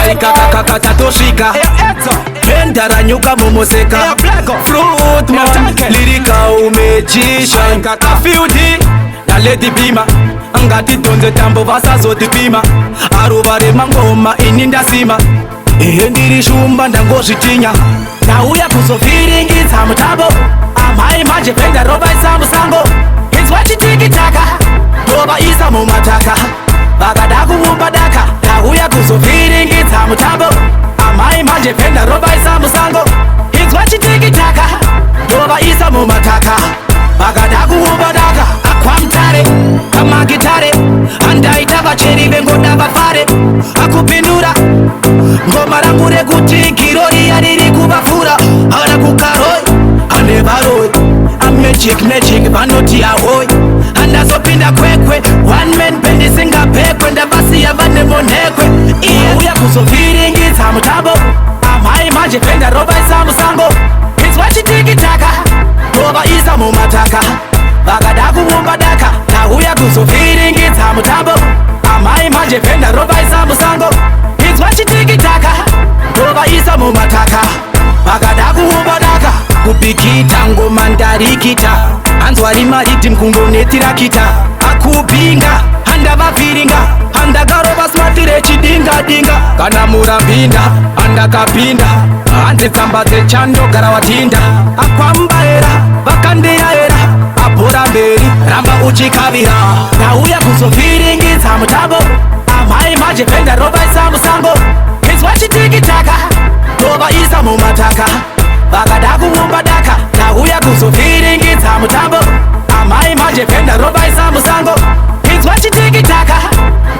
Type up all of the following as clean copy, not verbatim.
Aikakakaka tatoshika endaranyuka momoseka Fruitman lirika umechisha Kafiudi na Lady Bima ngati donze tambo vasazotipima aruva remangoma ini ndasima ihe ndiri shumba ndangozvitinya ndauya kuzovhiringidza mutambo amai manje penda rovaisa musango inzwa chitikitaka rovaisa mumataka vakada kuumba daka ndauya kuzovhiringidza mutambo amai manje penda rovaisa musango inzwa chitikitaka rovaisa mumataka vakada kuumba daka akwamtare kamagitare andaita vacheri vengoda vafare akupindura ngoma rangu rekuti giroriya riri kuvafura ana kukaroi ane varoi amagicmagic vanoti ahoi andazopinda kwekwe one man band isingapekwe ndavasiya vane monekwe iye uya kuzovhiringidza mutambo amai manje penda rovaisa musango inzwa chitikitaka rovaisa mumataka vakada kuumba daka ndauya kuzovhiringidza mutambo amai manje penda rovaisa musango inzwa chitikitaka rovaisa mumataka vakada kuumba daka kupikita ngoma ndarikita hanzwa rimariti mkungonetirakita akupinga handavavhiringa handakarova smatire chidingadinga kana murambinda handakapinda hanze tsamba dzechandogara watinda akwambaera vakandiyaera abhora mberi ramba uchikavira ndauya kuzovhiringidza mutambo amai manje penda rovaisa musango inzwa chitikitaka rovaisa mumataka vakada kuumba daka ndauya kuzovhiringidza mutambo amai manje penda rovaisa musango inzwa chitikitaka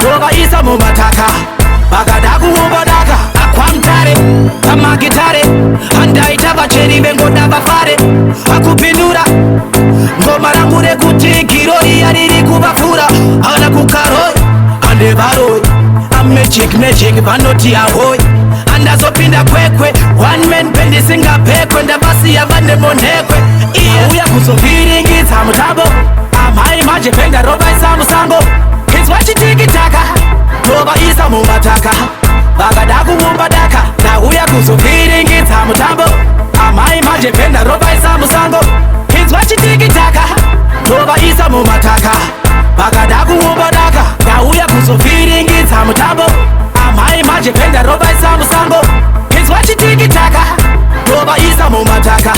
rovaisa mumataka vakada kuumba daka akwamtare kamagitare andaita vacheri vengoda vafare akupindura ngoma rangu rekuti giroriya riri kuvafura ana kukaroi ane varoi amagicmagic vanoti ahoi andazopinda kwekwe one man band isingapekwe ndavasiya vane monekwe iye uya kuzovhiringidza mutambo amai manje penda rovaisa musango inzwa chitikitaka rovaisa mumataka vakada kuumba daka ndauya kuzovhiringidza mutambo amai manje penda rovaisa musango inzwa chitikitaka rovaisa mumataka vakada kuumba daka ndauya kuzovhiringidza mutambo amai manje penda rovaisa musango inzwa chitikitaka rovaisa mumataka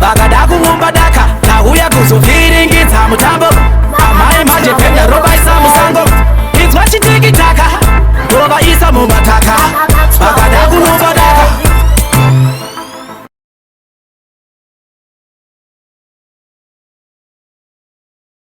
vakada kuumba daka ndauya kuzovhiringidza mutambo amai manje penda rovaisa musango inzwa chitikitaka rovaisa mumataka